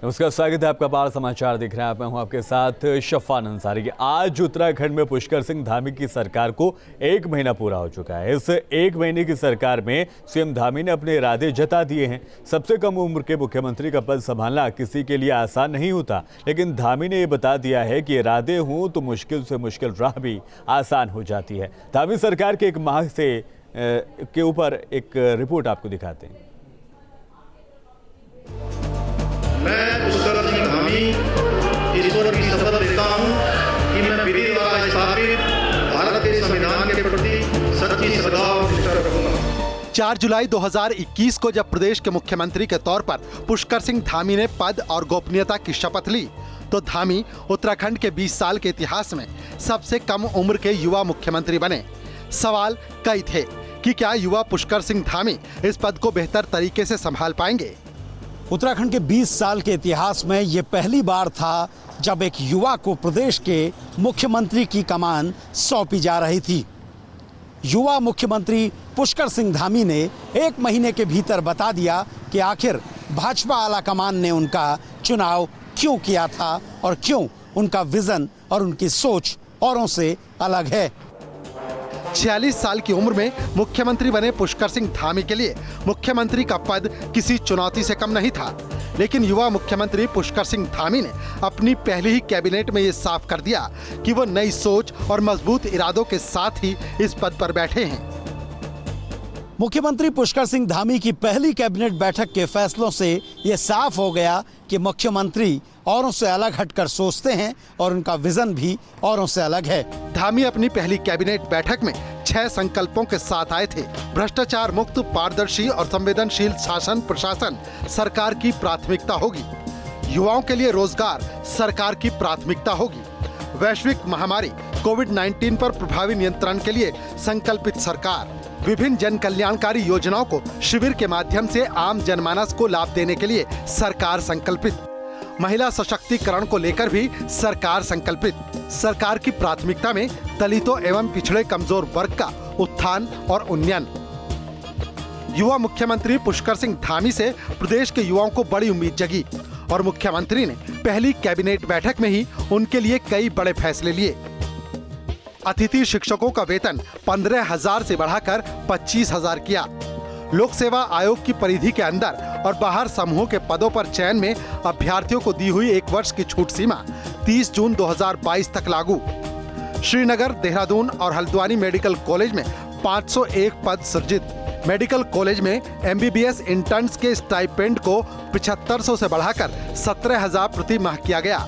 नमस्कार, स्वागत है आपका। बाल समाचार दिख रहा है, मैं हूं आपके साथ शफान अंसारी। आज उत्तराखंड में पुष्कर सिंह धामी की सरकार को 1 महीना पूरा हो चुका है। इस 1 महीने की सरकार में सीएम धामी ने अपने इरादे जता दिए हैं। सबसे कम उम्र के मुख्यमंत्री का पद संभालना किसी के लिए आसान नहीं होता, लेकिन धामी ने ये बता दिया है कि इरादे हों तो मुश्किल से मुश्किल राह भी आसान हो जाती है। धामी सरकार के 1 माह के ऊपर एक रिपोर्ट आपको दिखाते हैं। मैं पुष्कर सिंह धामी ईश्वर की शपथ लेता हूं कि मैं विधि द्वारा स्थापित भारत के संविधान के प्रति सच्ची श्रद्धा और निष्ठा रखूंगा। 4 जुलाई 2021 को जब प्रदेश के मुख्यमंत्री के तौर पर पुष्कर सिंह धामी ने पद और गोपनीयता की शपथ ली, तो धामी उत्तराखंड के 20 साल के इतिहास में सबसे कम उम्र के युवा मुख्यमंत्री बने। सवाल कई थे कि क्या युवा पुष्कर सिंह धामी इस पद को बेहतर तरीके से संभाल पाएंगे। उत्तराखंड के 20 साल के इतिहास में ये पहली बार था जब एक युवा को प्रदेश के मुख्यमंत्री की कमान सौंपी जा रही थी। युवा मुख्यमंत्री पुष्कर सिंह धामी ने 1 महीने के भीतर बता दिया कि आखिर भाजपा आला कमान ने उनका चुनाव क्यों किया था और क्यों उनका विजन और उनकी सोच औरों से अलग है। 46 साल की उम्र में मुख्यमंत्री बने पुष्कर सिंह धामी के लिए मुख्यमंत्री का पद किसी चुनौती से कम नहीं था, लेकिन युवा मुख्यमंत्री पुष्कर सिंह धामी ने अपनी पहली ही कैबिनेट में ये साफ कर दिया कि वो नई सोच और मजबूत इरादों के साथ ही इस पद पर बैठे हैं। मुख्यमंत्री पुष्कर सिंह धामी की पहली कैबिनेट बैठक के फैसलों से ये साफ हो गया कि मुख्यमंत्री औरों से अलग हटकर सोचते हैं और उनका विजन भी औरों से अलग है। धामी अपनी पहली कैबिनेट बैठक में 6 संकल्पों के साथ आए थे। भ्रष्टाचार मुक्त, पारदर्शी और संवेदनशील शासन प्रशासन सरकार की प्राथमिकता होगी। युवाओं के लिए रोजगार सरकार की प्राथमिकता होगी। वैश्विक महामारी कोविड-19 पर प्रभावी नियंत्रण के लिए संकल्पित सरकार। विभिन्न जन कल्याणकारी योजनाओं को शिविर के माध्यम से आम जनमानस को लाभ देने के लिए सरकार संकल्पित। महिला सशक्तिकरण को लेकर भी सरकार संकल्पित। सरकार की प्राथमिकता में दलितों एवं पिछड़े कमजोर वर्ग का उत्थान और उन्नयन। युवा मुख्यमंत्री पुष्कर सिंह धामी से प्रदेश के युवाओं को बड़ी उम्मीद जगी और मुख्यमंत्री ने पहली कैबिनेट बैठक में ही उनके लिए कई बड़े फैसले लिए। अतिथि शिक्षकों का वेतन 15,000 से बढ़ाकर 25,000 किया। लोक सेवा आयोग की परिधि के अंदर और बाहर समूहों के पदों पर चयन में अभ्यर्थियों को दी हुई 1 वर्ष की छूट सीमा 30 जून 2022 तक लागू। श्रीनगर, देहरादून और हल्द्वानी मेडिकल कॉलेज में 501 पद सृजित। मेडिकल कॉलेज में MBBS इंटर्न्स के स्टाइपेंड को 7500 से बढ़ाकर 17,000 प्रति माह किया गया।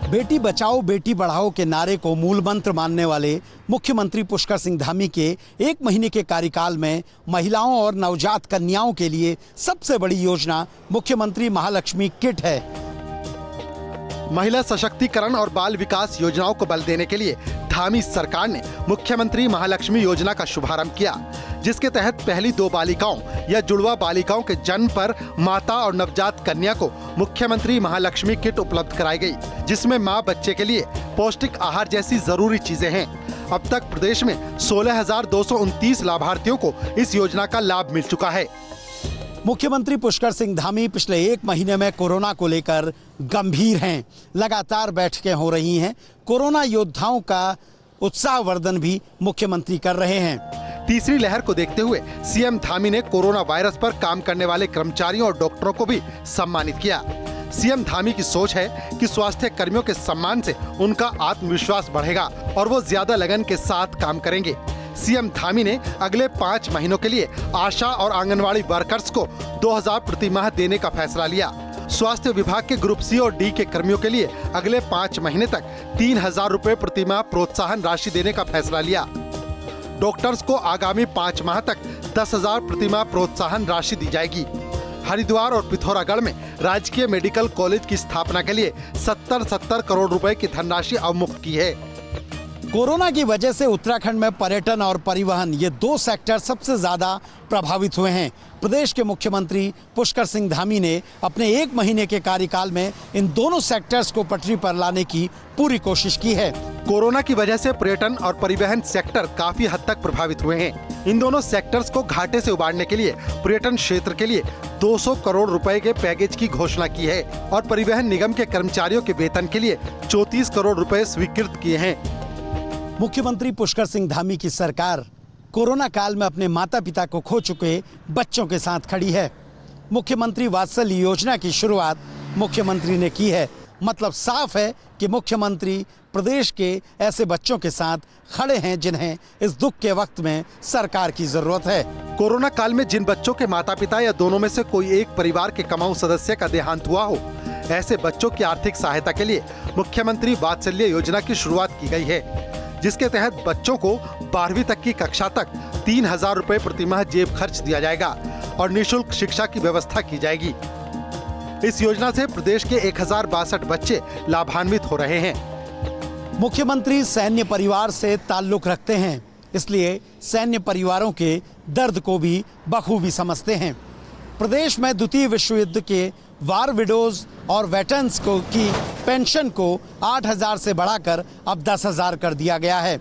बेटी बचाओ बेटी बढ़ाओ के नारे को मूल मंत्र मानने वाले मुख्यमंत्री पुष्कर सिंह धामी के 1 महीने के कार्यकाल में महिलाओं और नवजात कन्याओं के लिए सबसे बड़ी योजना मुख्यमंत्री महालक्ष्मी किट है। महिला सशक्तिकरण और बाल विकास योजनाओं को बल देने के लिए धामी सरकार ने मुख्यमंत्री महालक्ष्मी योजना का शुभारंभ किया, जिसके तहत पहली 2 बालिकाओं या जुड़वा बालिकाओं के जन्म पर माता और नवजात कन्या को मुख्यमंत्री महालक्ष्मी किट उपलब्ध कराई गई, जिसमें मां बच्चे के लिए पौष्टिक आहार जैसी जरूरी चीजें हैं। अब तक प्रदेश में 16,229 लाभार्थियों को इस योजना का लाभ मिल चुका है। मुख्यमंत्री पुष्कर सिंह धामी पिछले 1 महीने में कोरोना को लेकर गंभीर हैं। लगातार बैठकें हो रही हैं। कोरोना योद्धाओं का उत्साहवर्धन भी मुख्यमंत्री कर रहे हैं। तीसरी लहर को देखते हुए सीएम धामी ने कोरोना वायरस पर काम करने वाले कर्मचारियों और डॉक्टरों को भी सम्मानित किया। सीएम धामी की सोच है कि स्वास्थ्य कर्मियों के सम्मान से उनका आत्मविश्वास बढ़ेगा और वो ज्यादा लगन के साथ काम करेंगे। सीएम धामी ने अगले 5 महीनों के लिए आशा और आंगनवाड़ी वर्कर्स को 2,000 प्रति माह देने का फैसला लिया। स्वास्थ्य विभाग के ग्रुप C और D के कर्मियों के लिए अगले 5 महीने तक 3,000 रुपए प्रति माह प्रोत्साहन राशि देने का फैसला लिया। डॉक्टर्स को आगामी 5 माह तक 10,000 प्रति माह प्रोत्साहन राशि दी जाएगी। हरिद्वार और पिथौरागढ़ में राजकीय मेडिकल कॉलेज की स्थापना के लिए 70 करोड़ रुपए की धनराशि अवमुक्त की है। कोरोना की वजह से उत्तराखंड में पर्यटन और परिवहन ये 2 सेक्टर सबसे ज्यादा प्रभावित हुए हैं। प्रदेश के मुख्यमंत्री पुष्कर सिंह धामी ने अपने 1 महीने के कार्यकाल में इन दोनों सेक्टर्स को पटरी पर लाने की पूरी कोशिश की है। कोरोना की वजह से पर्यटन और परिवहन सेक्टर काफी हद तक प्रभावित हुए हैं। इन दोनों सेक्टर्स को घाटे से उबारने के लिए पर्यटन क्षेत्र के लिए 200 करोड़ रुपए के पैकेज की घोषणा की है और परिवहन निगम के कर्मचारियों के वेतन के लिए 34 करोड़ रुपए स्वीकृत किए हैं। मुख्यमंत्री पुष्कर सिंह धामी की सरकार कोरोना काल में अपने माता पिता को खो चुके बच्चों के साथ खड़ी है। मुख्यमंत्री वात्सल्य योजना की शुरुआत मुख्यमंत्री ने की है। मतलब साफ है कि मुख्यमंत्री प्रदेश के ऐसे बच्चों के साथ खड़े हैं जिन्हें इस दुख के वक्त में सरकार की जरूरत है। कोरोना काल में जिन बच्चों के माता पिता या दोनों में से कोई एक परिवार के कमाऊ सदस्य का देहांत हुआ हो, ऐसे बच्चों की आर्थिक सहायता के लिए मुख्यमंत्री वात्सल्य योजना की शुरुआत की गई है, जिसके तहत बच्चों को 12वीं तक की कक्षा तक 3,000 रुपए प्रतिमाह जेब खर्च दिया जाएगा और निःशुल्क शिक्षा की व्यवस्था की जाएगी। इस योजना से प्रदेश के 1062 बच्चे लाभान्वित हो रहे हैं। मुख्यमंत्री सैन्य परिवार से ताल्लुक रखते हैं, इसलिए सैन्य परिवारों के दर्द को भी बखूबी समझते हैं। प्रदेश में द्वितीय विश्व युद्ध के वार विडोज और वेटरन्स को की पेंशन को 8,000 से बढ़ाकर अब 10,000 कर दिया गया है।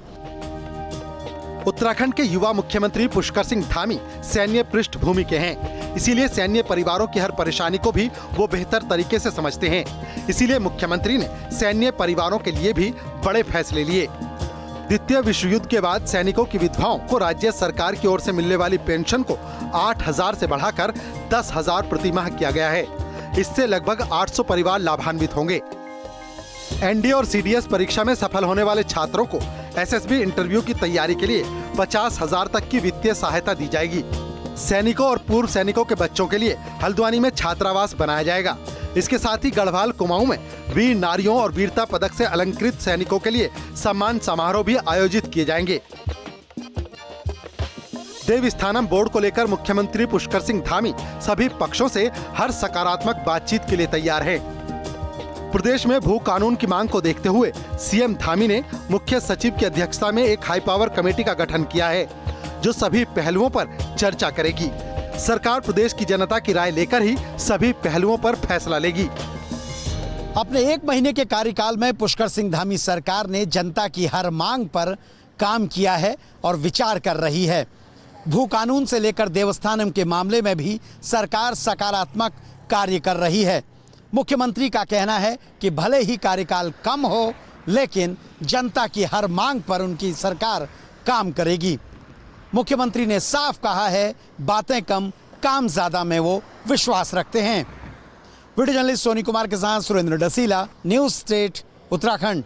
उत्तराखंड के युवा मुख्यमंत्री पुष्कर सिंह धामी सैन्य पृष्ठभूमि के हैं, इसीलिए सैन्य परिवारों की हर परेशानी को भी वो बेहतर तरीके से समझते हैं। इसीलिए मुख्यमंत्री ने सैन्य परिवारों के लिए भी बड़े फैसले लिए। द्वितीय विश्व युद्ध के बाद सैनिकों की विधवाओं को राज्य सरकार की ओर से मिलने वाली पेंशन को 8,000 से बढ़ाकर 10,000 प्रतिमाह किया गया है। इससे लगभग 800 परिवार लाभान्वित होंगे। एनडीए और सीडीएस परीक्षा में सफल होने वाले छात्रों को एसएसबी इंटरव्यू की तैयारी के लिए 50,000 तक की वित्तीय सहायता दी जाएगी। सैनिकों और पूर्व सैनिकों के बच्चों के लिए हल्द्वानी में छात्रावास बनाया जाएगा। इसके साथ ही गढ़वाल कुमाऊं में वीर नारियों और वीरता पदक से अलंकृत सैनिकों के लिए सम्मान समारोह भी आयोजित किए जाएंगे। देवस्थानम बोर्ड को लेकर मुख्यमंत्री पुष्कर सिंह धामी सभी पक्षों से हर सकारात्मक बातचीत के लिए तैयार है। प्रदेश में भू कानून की मांग को देखते हुए सीएम धामी ने मुख्य सचिव की अध्यक्षता में एक हाई पावर कमेटी का गठन किया है, जो सभी पहलुओं पर चर्चा करेगी। सरकार प्रदेश की जनता की राय लेकर ही सभी पहलुओं पर फैसला लेगी। अपने 1 महीने के कार्यकाल में पुष्कर सिंह धामी सरकार ने जनता की हर मांग पर काम किया है और विचार कर रही है। भू कानून से लेकर देवस्थानम के मामले में भी सरकार सकारात्मक कार्य कर रही है। मुख्यमंत्री का कहना है कि भले ही कार्यकाल कम हो, लेकिन जनता की हर मांग पर उनकी सरकार काम करेगी। मुख्यमंत्री ने साफ कहा है, बातें कम काम ज्यादा में वो विश्वास रखते हैं। वीडियो जर्नलिस्ट सोनी कुमार के साथ सुरेंद्र डसीला, न्यूज स्टेट, उत्तराखंड।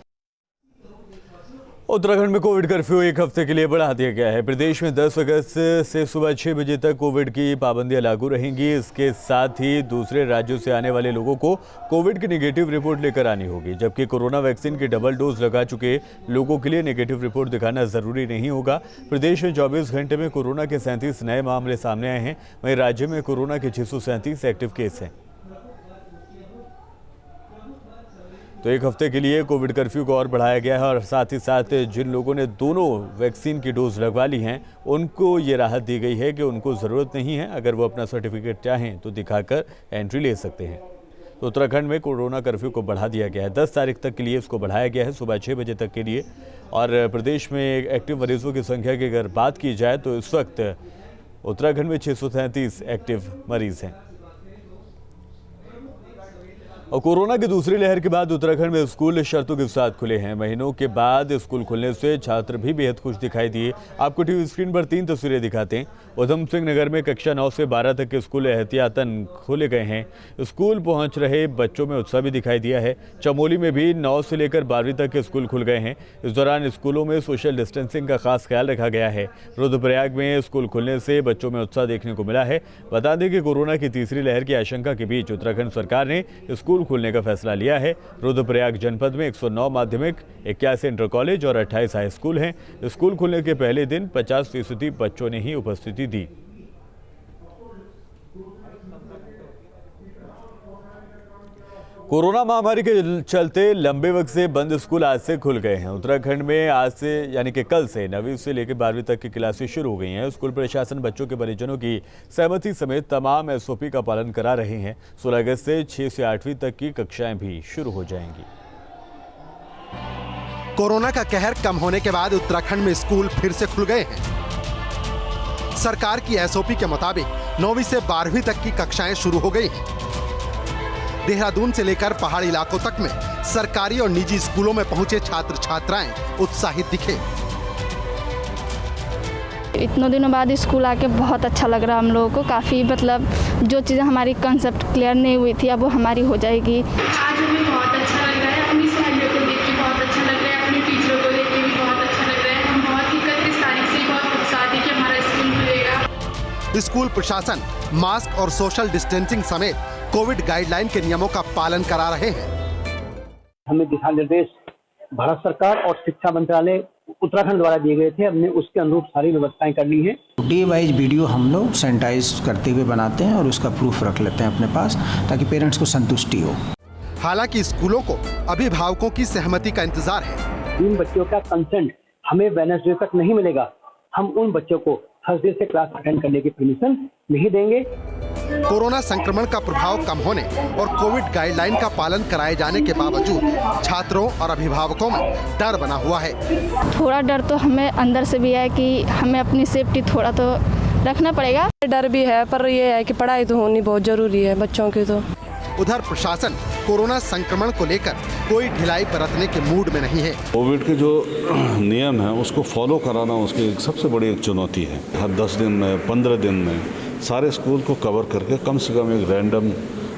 उत्तराखंड में कोविड कर्फ्यू 1 हफ्ते के लिए बढ़ा दिया गया है। प्रदेश में 10 अगस्त से सुबह 6 बजे तक कोविड की पाबंदियां लागू रहेंगी। इसके साथ ही दूसरे राज्यों से आने वाले लोगों को कोविड की नेगेटिव रिपोर्ट लेकर आनी होगी, जबकि कोरोना वैक्सीन की डबल डोज लगा चुके लोगों के लिए नेगेटिव रिपोर्ट दिखाना जरूरी नहीं होगा। प्रदेश में 24 घंटे में कोरोना के 37 नए मामले सामने आए हैं। वहीं राज्य में कोरोना के 637 एक्टिव केस हैं। तो 1 हफ्ते के लिए कोविड कर्फ्यू को और बढ़ाया गया है और साथ ही साथ जिन लोगों ने दोनों वैक्सीन की डोज लगवा ली हैं, उनको ये राहत दी गई है कि उनको ज़रूरत नहीं है, अगर वो अपना सर्टिफिकेट चाहें तो दिखाकर एंट्री ले सकते हैं। तो उत्तराखंड में कोरोना कर्फ्यू को बढ़ा दिया गया है। 10 तारीख तक के लिए इसको बढ़ाया गया है, सुबह 6 बजे तक के लिए। और प्रदेश में एक्टिव मरीजों की संख्या की अगर बात की जाए तो इस वक्त उत्तराखंड में 637 एक्टिव मरीज हैं। और कोरोना की दूसरी लहर के बाद उत्तराखंड में स्कूल शर्तों के साथ खुले हैं। महीनों के बाद स्कूल खुलने से छात्र भी बेहद खुश दिखाई दिए। आपको टीवी स्क्रीन पर 3 तस्वीरें दिखाते हैं। उधम सिंह नगर में कक्षा 9 से 12 तक के स्कूल एहतियातन खोले गए हैं। स्कूल पहुंच रहे बच्चों में उत्साह भी दिखाई दिया है। चमोली में भी 9 से लेकर 12वीं तक के स्कूल खुल गए हैं। इस दौरान स्कूलों में सोशल डिस्टेंसिंग का खास ख्याल रखा गया है। रुद्रप्रयाग में स्कूल खुलने से बच्चों में उत्साह देखने को मिला है। बता दें कि कोरोना की तीसरी लहर की आशंका के बीच उत्तराखंड सरकार ने स्कूल खोलने का फैसला लिया है। रुद्रप्रयाग जनपद में 109 माध्यमिक, 81 इंटर कॉलेज और 28 हाई स्कूल हैं। स्कूल खुलने के पहले दिन 50% बच्चों ने ही उपस्थिति दी। कोरोना महामारी के चलते लंबे वक्त से बंद स्कूल आज से खुल गए हैं। उत्तराखंड में आज से यानी कि कल से 9वीं से लेकर 12वीं तक की क्लासेस शुरू हो गई हैं। स्कूल प्रशासन बच्चों के परिजनों की सहमति समेत तमाम एसओपी का पालन करा रहे हैं। 16 अगस्त से 6 से 8वीं तक की कक्षाएं भी शुरू हो जाएंगी। कोरोना का कहर कम होने के बाद उत्तराखंड में स्कूल फिर से खुल गए हैं। सरकार की एसओपी के मुताबिक 9वीं से 12वीं तक की कक्षाएं शुरू हो गई हैं। देहरादून से लेकर पहाड़ी इलाकों तक में सरकारी और निजी स्कूलों में पहुंचे छात्र छात्राएं उत्साहित दिखे। इतनों दिनों बाद स्कूल आके बहुत अच्छा लग रहा है हम लोगों को। काफ़ी मतलब जो चीज़ें हमारी कंसेप्ट क्लियर नहीं हुई थी अब वो हमारी हो जाएगी। आज हमें बहुत अच्छा लग रहा है, अपनी सहेलियों को देख के बहुत अच्छा लग रहा है, अपने टीचरों को देख के भी बहुत अच्छा लग रहा है। हम बहुत ही 31 तारीख से बहुत उत्साह थे कि हमारा स्कूल खुलेगा। स्कूल प्रशासन मास्क और सोशल डिस्टेंसिंग समेत कोविड गाइडलाइन के नियमों का पालन करा रहे हैं। हमें दिशा निर्देश भारत सरकार और शिक्षा मंत्रालय उत्तराखंड द्वारा दिए गए थे। हमने उसके अनुरूप सारी व्यवस्थाएं कर ली हैं। डे वाइज वीडियो हम लोग सैनिटाइज करते हुए बनाते हैं और उसका प्रूफ रख लेते हैं अपने पास ताकि पेरेंट्स को संतुष्टि हो। हालांकि स्कूलों को अभिभावकों की सहमति का इंतजार है। जिन बच्चों का कंसेंट हमें वेडनेसडे तक नहीं मिलेगा, हम उन बच्चों को थर्सडे से क्लास अटेंड करने की परमिशन नहीं देंगे। कोरोना संक्रमण का प्रभाव कम होने और कोविड गाइडलाइन का पालन कराए जाने के बावजूद छात्रों और अभिभावकों में डर बना हुआ है। थोड़ा डर तो हमें अंदर से भी है कि हमें अपनी सेफ्टी थोड़ा तो रखना पड़ेगा। डर भी है पर ये है कि पढ़ाई तो होनी बहुत जरूरी है बच्चों की। तो उधर प्रशासन कोरोना संक्रमण को लेकर कोई ढिलाई बरतने के मूड में नहीं है। कोविड के जो नियम है उसको फॉलो कराना उसकी सबसे बड़ी एक चुनौती है। हर 10 दिन में 15 दिन में सारे स्कूल को कवर करके कम से कम एक रैंडम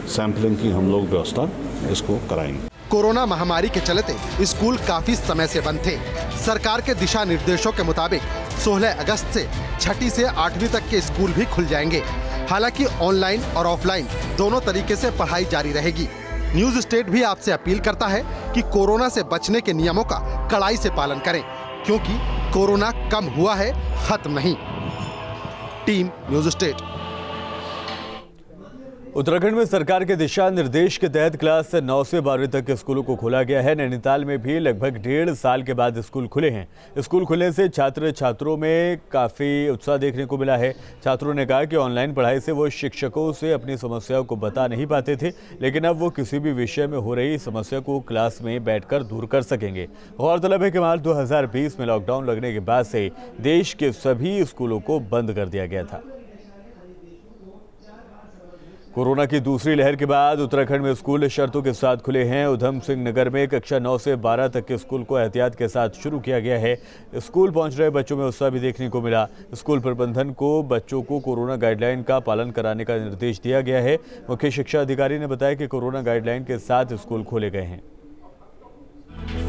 सैंपलिंग की हम लोग व्यवस्था इसको कराएंगे। कोरोना महामारी के चलते स्कूल काफी समय से बंद थे। सरकार के दिशा निर्देशों के मुताबिक 16 अगस्त से 6ठी से 8वीं तक के स्कूल भी खुल जाएंगे। हालांकि ऑनलाइन और ऑफलाइन दोनों तरीके से पढ़ाई जारी रहेगी। न्यूज स्टेट भी आपसे अपील करता है कि कोरोना से बचने के नियमों का कड़ाई से पालन करें, क्योंकि कोरोना कम हुआ है, खत्म नहीं। Team news state. उत्तराखंड में सरकार के दिशा निर्देश के तहत क्लास 9 से 12वीं तक के स्कूलों को खोला गया है। नैनीताल में भी लगभग 1.5 साल के बाद स्कूल खुले हैं। स्कूल खुलने से छात्र छात्रों में काफ़ी उत्साह देखने को मिला है। छात्रों ने कहा कि ऑनलाइन पढ़ाई से वो शिक्षकों से अपनी समस्याओं को बता नहीं पाते थे, लेकिन अब वो किसी भी विषय में हो रही समस्या को क्लास में बैठकर दूर कर सकेंगे। गौरतलब है कि मार्च 2020 में लॉकडाउन लगने के बाद से देश के सभी स्कूलों को बंद कर दिया गया था। कोरोना की दूसरी लहर के बाद उत्तराखंड में स्कूल शर्तों के साथ खुले हैं। उधम सिंह नगर में कक्षा 9 से 12 तक के स्कूल को एहतियात के साथ शुरू किया गया है। स्कूल पहुंच रहे बच्चों में उत्साह भी देखने को मिला। स्कूल प्रबंधन को बच्चों को कोरोना गाइडलाइन का पालन कराने का निर्देश दिया गया है। मुख्य शिक्षा अधिकारी ने बताया कि कोरोना गाइडलाइन के साथ स्कूल खोले गए हैं।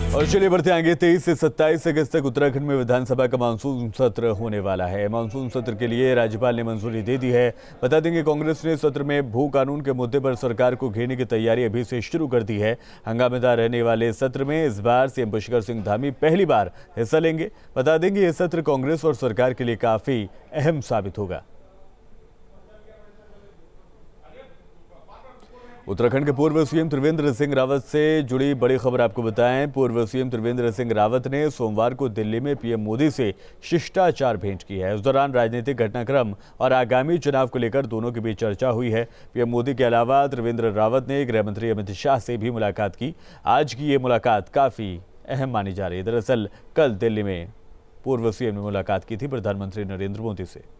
और चलिए बढ़ते आगे। 23 से 27 अगस्त तक उत्तराखंड में विधानसभा का मानसून सत्र होने वाला है। मानसून सत्र के लिए राज्यपाल ने मंजूरी दे दी है। बता देंगे कांग्रेस ने सत्र में भू कानून के मुद्दे पर सरकार को घेरने की तैयारी अभी से शुरू कर दी है। हंगामेदार रहने वाले सत्र में इस बार सीएम पुष्कर सिंह धामी पहली बार हिस्सा लेंगे। बता देंगे ये सत्र कांग्रेस और सरकार के लिए काफी अहम साबित होगा। उत्तराखंड के पूर्व सीएम त्रिवेंद्र सिंह रावत से जुड़ी बड़ी खबर आपको बताएं। पूर्व सीएम त्रिवेंद्र सिंह रावत ने सोमवार को दिल्ली में पीएम मोदी से शिष्टाचार भेंट की है। उस दौरान राजनीतिक घटनाक्रम और आगामी चुनाव को लेकर दोनों के बीच चर्चा हुई है। पीएम मोदी के अलावा त्रिवेंद्र रावत ने गृह मंत्री अमित शाह से भी मुलाकात की। आज की ये मुलाकात काफ़ी अहम मानी जा रही है। दरअसल कल दिल्ली में पूर्व सीएम ने मुलाकात की थी प्रधानमंत्री नरेंद्र मोदी से।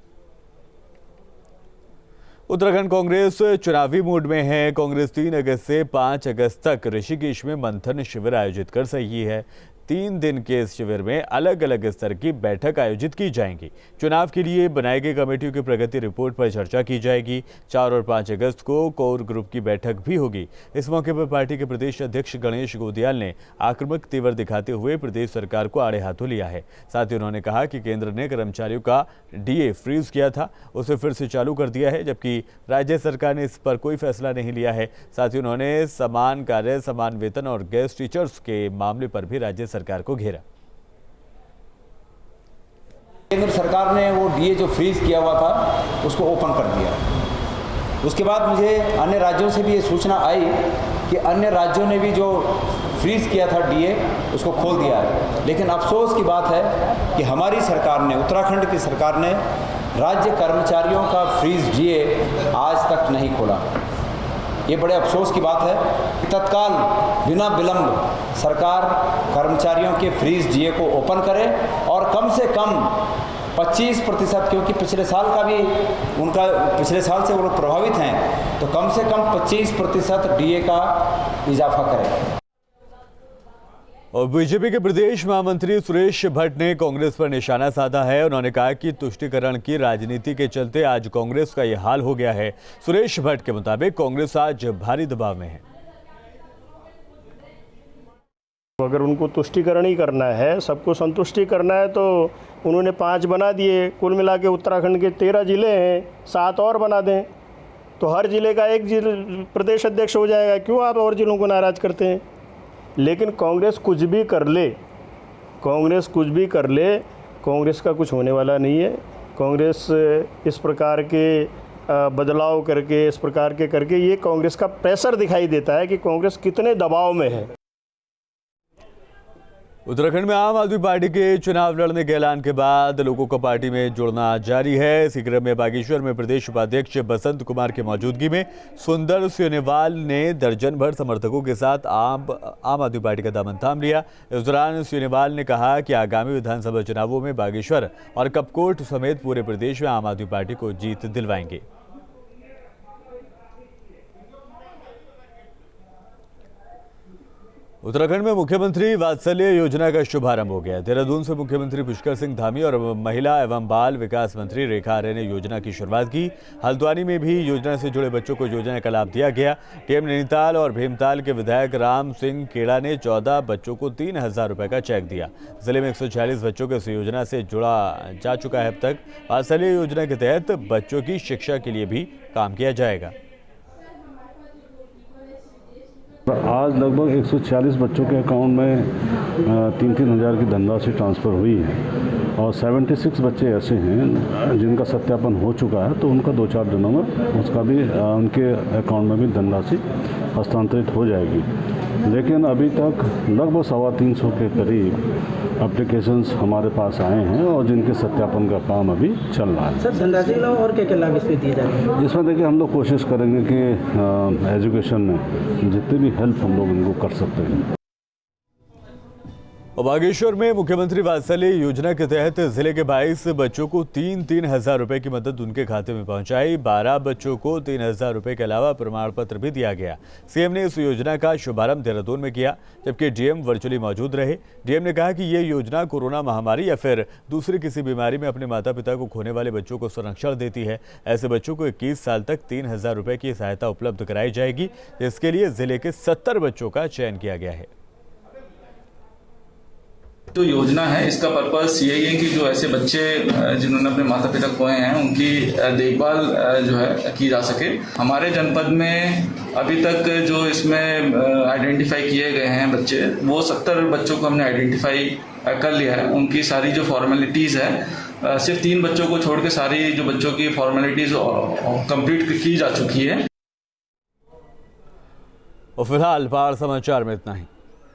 उत्तराखंड कांग्रेस चुनावी मूड में है। कांग्रेस 3 अगस्त से 5 अगस्त तक ऋषिकेश में मंथन शिविर आयोजित कर रही है। 3 दिन के इस शिविर में अलग अलग स्तर की बैठक आयोजित की जाएंगी। चुनाव के लिए बनाई गई कमेटियों की प्रगति रिपोर्ट पर चर्चा की जाएगी। 4 और 5 अगस्त को कोर ग्रुप की बैठक भी होगी। इस मौके पर पार्टी के प्रदेश अध्यक्ष गणेश गोदियाल ने आक्रामक तेवर दिखाते हुए प्रदेश सरकार को आड़े हाथों लिया है। साथ ही उन्होंने कहा कि केंद्र ने कर्मचारियों का डीए फ्रीज किया था, उसे फिर से चालू कर दिया है, जबकि राज्य सरकार ने इस पर कोई फैसला नहीं लिया है। साथ ही उन्होंने समान कार्य समान वेतन और गेस्ट टीचर्स के मामले पर भी राज्य सरकार को घेरा। केंद्र सरकार ने वो डीए जो फ्रीज किया हुआ था उसको ओपन कर दिया। उसके बाद मुझे अन्य राज्यों से भी ये सूचना आई कि अन्य राज्यों ने भी जो फ्रीज किया था डीए उसको खोल दिया है। लेकिन अफसोस की बात है कि हमारी सरकार ने, उत्तराखंड की सरकार ने राज्य कर्मचारियों का फ्रीज डीए आज तक नहीं खोला। ये बड़े अफसोस की बात है। तत्काल बिना विलंब सरकार कर्मचारियों के फ्रीज डीए को ओपन करे और कम से कम 25%, क्योंकि पिछले साल का भी उनका पिछले साल से वो लोग प्रभावित हैं, तो कम से कम 25% डीए का इजाफा करें। और बीजेपी के प्रदेश महामंत्री सुरेश भट्ट ने कांग्रेस पर निशाना साधा है। उन्होंने कहा कि तुष्टीकरण की राजनीति के चलते आज कांग्रेस का यह हाल हो गया है। सुरेश भट्ट के मुताबिक कांग्रेस आज भारी दबाव में है। अगर उनको तुष्टीकरण ही करना है, सबको संतुष्टि करना है, तो उन्होंने 5 बना दिए। कुल मिला के उत्तराखंड के 13 जिले हैं, 7 और बना दें तो हर जिले का एक प्रदेश अध्यक्ष हो जाएगा। क्यों आप और जिलों को नाराज़ करते हैं? लेकिन कांग्रेस कुछ भी कर ले, कांग्रेस का कुछ होने वाला नहीं है। कांग्रेस इस प्रकार के बदलाव करके, इस प्रकार के करके, ये कांग्रेस का प्रेशर दिखाई देता है कि कांग्रेस कितने दबाव में है। उत्तराखंड में आम आदमी पार्टी के चुनाव लड़ने के ऐलान के बाद लोगों को पार्टी में जुड़ना जारी है। इसी क्रम में बागेश्वर में प्रदेश उपाध्यक्ष बसंत कुमार की मौजूदगी में सुंदर सोनेवाल ने दर्जन भर समर्थकों के साथ आम आदमी पार्टी का दामन थाम लिया। इस दौरान सोनेवाल ने कहा कि आगामी विधानसभा चुनावों में बागेश्वर और कपकोट समेत पूरे प्रदेश में आम आदमी पार्टी को जीत दिलवाएंगे। उत्तराखंड में मुख्यमंत्री वात्सल्य योजना का शुभारंभ हो गया। देहरादून से मुख्यमंत्री पुष्कर सिंह धामी और महिला एवं बाल विकास मंत्री रेखा आर्य ने योजना की शुरुआत की। हल्द्वानी में भी योजना से जुड़े बच्चों को योजना का लाभ दिया गया। टीएम नैनीताल और भीमताल के विधायक राम सिंह खेड़ा ने 14 बच्चों को 3,000 रुपये का चेक दिया। जिले में 146 बच्चों को इस योजना से जोड़ा जा चुका है। अब तक वात्सल्य योजना के तहत बच्चों की शिक्षा के लिए भी काम किया जाएगा। आज लगभग 146 बच्चों के अकाउंट में 3-3 हज़ार की धनराशि ट्रांसफ़र हुई है और 76 बच्चे ऐसे हैं जिनका सत्यापन हो चुका है, तो उनका 2-4 दिनों में उसका भी उनके अकाउंट में भी धनराशि हस्तांतरित हो जाएगी। लेकिन अभी तक लगभग 350 के करीब एप्लीकेशंस हमारे पास आए हैं और जिनके सत्यापन का काम अभी चल रहा है। सर, धनराशि के अलावा और क्या क्या लाभ इसमें दिए जा रहे हैं? इसमें देखिए, हम लोग कोशिश करेंगे कि एजुकेशन में जितनी भी हेल्प हम लोग इनको कर सकते हैं। बागेश्वर में मुख्यमंत्री वात्सल्य योजना के तहत जिले के 22 बच्चों को 3-3 हज़ार रुपये की मदद उनके खाते में पहुंचाई। 12 बच्चों को 3,000 रुपये के अलावा प्रमाण पत्र भी दिया गया। सीएम ने इस योजना का शुभारंभ देहरादून में किया, जबकि डीएम वर्चुअली मौजूद रहे। डीएम ने कहा कि ये योजना कोरोना महामारी या फिर दूसरी किसी बीमारी में अपने माता पिता को खोने वाले बच्चों को संरक्षण देती है। ऐसे बच्चों को 21 साल तक 3,000 रुपये की सहायता उपलब्ध कराई जाएगी। इसके लिए जिले के 70 बच्चों का चयन किया गया है। जो योजना है, इसका पर्पस यही है कि जो ऐसे बच्चे जिन्होंने अपने माता पिता खोए हैं उनकी देखभाल जो है की जा सके। हमारे जनपद में अभी तक जो इसमें आइडेंटिफाई किए गए हैं बच्चे, वो 70 बच्चों को हमने आइडेंटिफाई कर लिया है। उनकी सारी जो फॉर्मेलिटीज़ है, सिर्फ 3 बच्चों को छोड़ के सारी जो बच्चों की फॉर्मेलिटीज़ कंप्लीट की जा चुकी है। और फिलहाल बाढ़ समाचार में इतना ही।